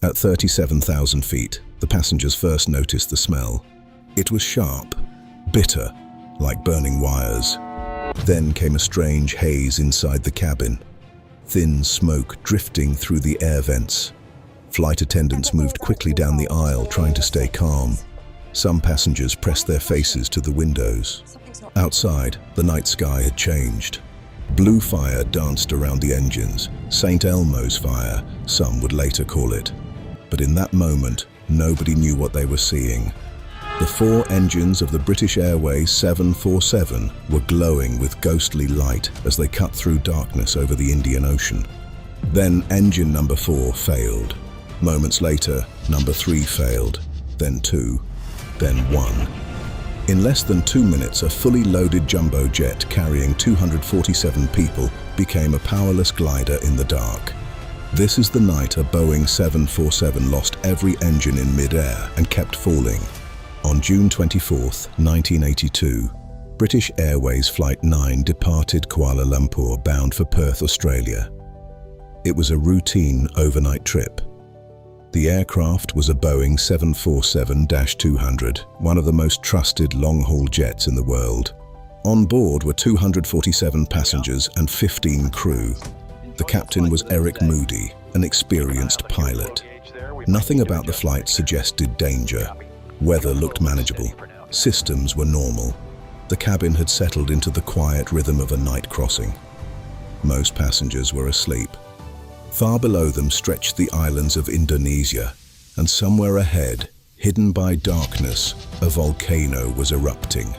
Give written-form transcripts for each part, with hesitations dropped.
At 37,000 feet, the passengers first noticed the smell. It was sharp, bitter, like burning wires. Then came a strange haze inside the cabin, thin smoke drifting through the air vents. Flight attendants moved quickly down the aisle, trying to stay calm. Some passengers pressed their faces to the windows. Outside, the night sky had changed. Blue fire danced around the engines, St. Elmo's fire, some would later call it. But in that moment, nobody knew what they were seeing. The four engines of the British Airways 747 were glowing with ghostly light as they cut through darkness over the Indian Ocean. Then engine number 4 failed. Moments later, number 3 failed, then 2, then 1. In less than 2 minutes, a fully loaded jumbo jet carrying 247 people became a powerless glider in the dark. This is the night a Boeing 747 lost every engine in mid-air and kept falling. On June 24, 1982, British Airways Flight 9 departed Kuala Lumpur bound for Perth, Australia. It was a routine overnight trip. The aircraft was a Boeing 747-200, one of the most trusted long-haul jets in the world. On board were 247 passengers and 15 crew. The captain was Moody, an experienced pilot. Nothing about the flight suggested danger. Weather looked manageable. Systems were normal. The cabin had settled into the quiet rhythm of a night crossing. Most passengers were asleep. Far below them stretched the islands of Indonesia, and somewhere ahead, hidden by darkness, a volcano was erupting.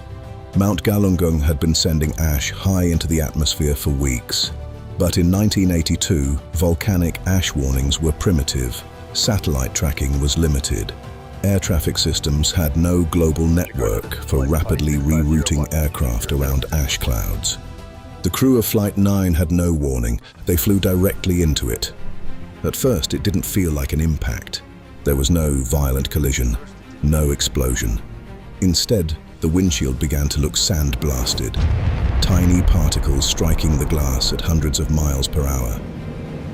Mount Galunggung had been sending ash high into the atmosphere for weeks. But in 1982, volcanic ash warnings were primitive. Satellite tracking was limited. Air traffic systems had no global network for rapidly rerouting aircraft around ash clouds. The crew of Flight 9 had no warning. They flew directly into it. At first, it didn't feel like an impact. There was no violent collision, no explosion. Instead, the windshield began to look sand-blasted, tiny particles striking the glass at hundreds of miles per hour.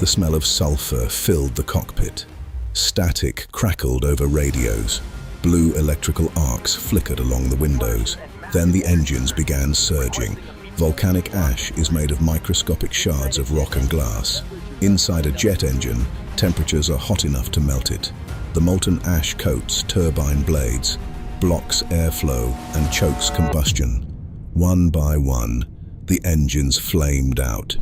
The smell of sulfur filled the cockpit. Static crackled over radios. Blue electrical arcs flickered along the windows. Then the engines began surging. Volcanic ash is made of microscopic shards of rock and glass. Inside a jet engine, temperatures are hot enough to melt it. The molten ash coats turbine blades, blocks airflow, and chokes combustion. One by one, the engines flamed out.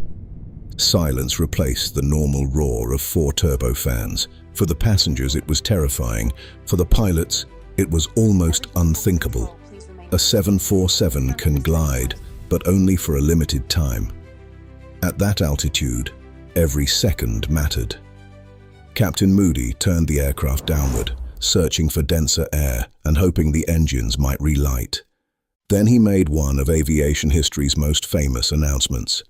Silence replaced the normal roar of 4 turbofans. For the passengers, it was terrifying. For the pilots, it was almost unthinkable. A 747 can glide, but only for a limited time. At that altitude, every second mattered. Captain Moody turned the aircraft downward, searching for denser air and hoping the engines might relight. Then he made one of aviation history's most famous announcements.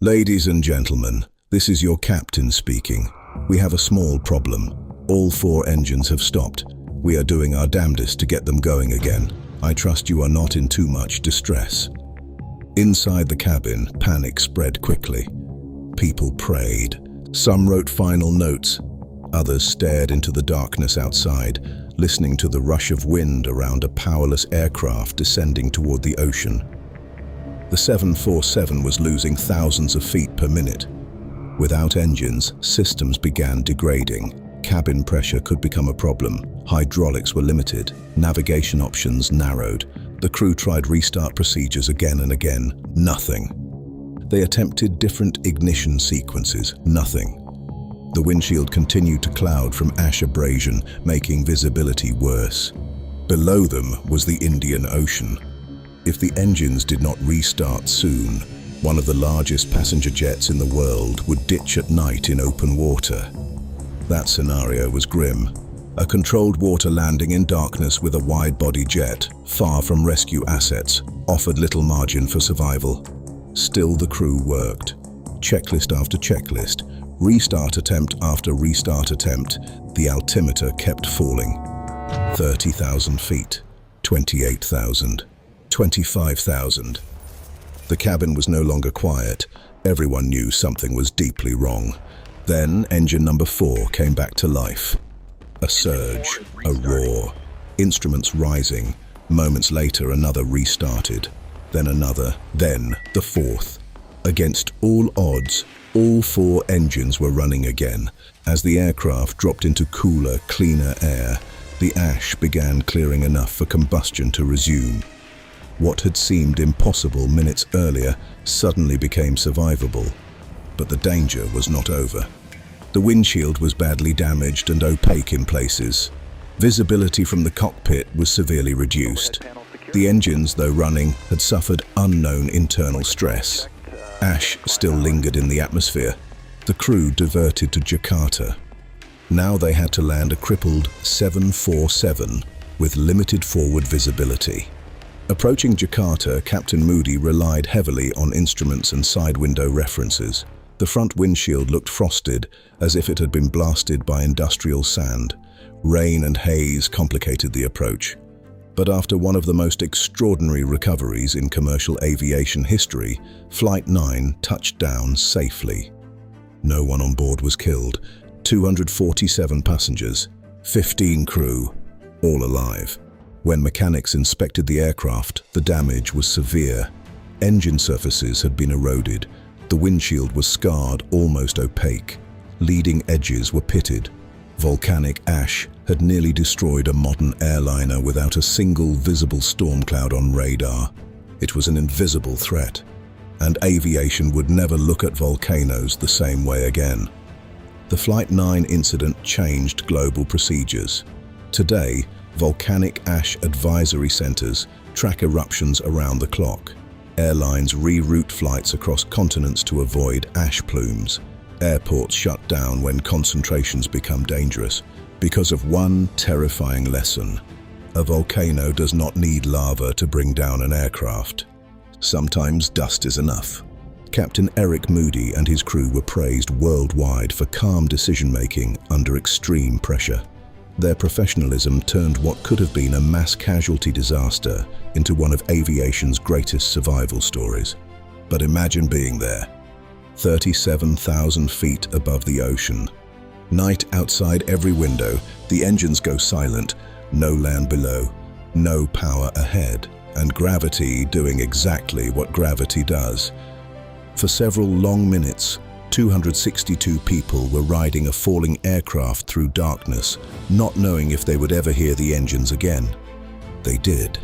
"Ladies and gentlemen, this is your captain speaking. We have a small problem. All 4 engines have stopped. We are doing our damnedest to get them going again. I trust you are not in too much distress." Inside the cabin, panic spread quickly. People prayed. Some wrote final notes. Others stared into the darkness outside, listening to the rush of wind around a powerless aircraft descending toward the ocean. The 747 was losing thousands of feet per minute. Without engines, systems began degrading. Cabin pressure could become a problem. Hydraulics were limited. Navigation options narrowed. The crew tried restart procedures again and again. Nothing. They attempted different ignition sequences. Nothing. The windshield continued to cloud from ash abrasion, making visibility worse. Below them was the Indian Ocean. If the engines did not restart soon, one of the largest passenger jets in the world would ditch at night in open water. That scenario was grim. A controlled water landing in darkness with a wide-body jet, far from rescue assets, offered little margin for survival. Still, the crew worked. Checklist after checklist, restart attempt after restart attempt, the altimeter kept falling. 30,000 feet, 28,000, 25,000. The cabin was no longer quiet. Everyone knew something was deeply wrong. Then engine number 4 came back to life. A surge, a roar, instruments rising. Moments later, another restarted, then another, then the fourth. Against all odds, all four engines were running again. As the aircraft dropped into cooler, cleaner air, the ash began clearing enough for combustion to resume. What had seemed impossible minutes earlier suddenly became survivable. But the danger was not over. The windshield was badly damaged and opaque in places. Visibility from the cockpit was severely reduced. The engines, though running, had suffered unknown internal stress. Ash still lingered in the atmosphere. The crew diverted to Jakarta. Now they had to land a crippled 747 with limited forward visibility. Approaching Jakarta, Captain Moody relied heavily on instruments and side window references. The front windshield looked frosted, as if it had been blasted by industrial sand. Rain and haze complicated the approach. But after one of the most extraordinary recoveries in commercial aviation history, Flight 9 touched down safely. No one on board was killed. 247 passengers, 15 crew, all alive. When mechanics inspected the aircraft, the damage was severe. Engine surfaces had been eroded. The windshield was scarred, almost opaque. Leading edges were pitted. Volcanic ash had nearly destroyed a modern airliner without a single visible storm cloud on radar. It was an invisible threat, and aviation would never look at volcanoes the same way again. The Flight 9 incident changed global procedures. Today, volcanic ash advisory centers track eruptions around the clock. Airlines reroute flights across continents to avoid ash plumes. Airports shut down when concentrations become dangerous because of one terrifying lesson. A volcano does not need lava to bring down an aircraft. Sometimes dust is enough. Captain Moody and his crew were praised worldwide for calm decision-making under extreme pressure. Their professionalism turned what could have been a mass casualty disaster into one of aviation's greatest survival stories. But imagine being there, 37,000 feet above the ocean. Night outside every window, the engines go silent, no land below, no power ahead, and gravity doing exactly what gravity does. For several long minutes, 262 people were riding a falling aircraft through darkness, not knowing if they would ever hear the engines again. They did.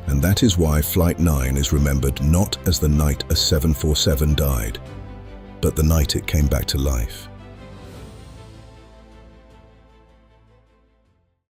And that is why Flight 9 is remembered not as the night a 747 died, but the night it came back to life.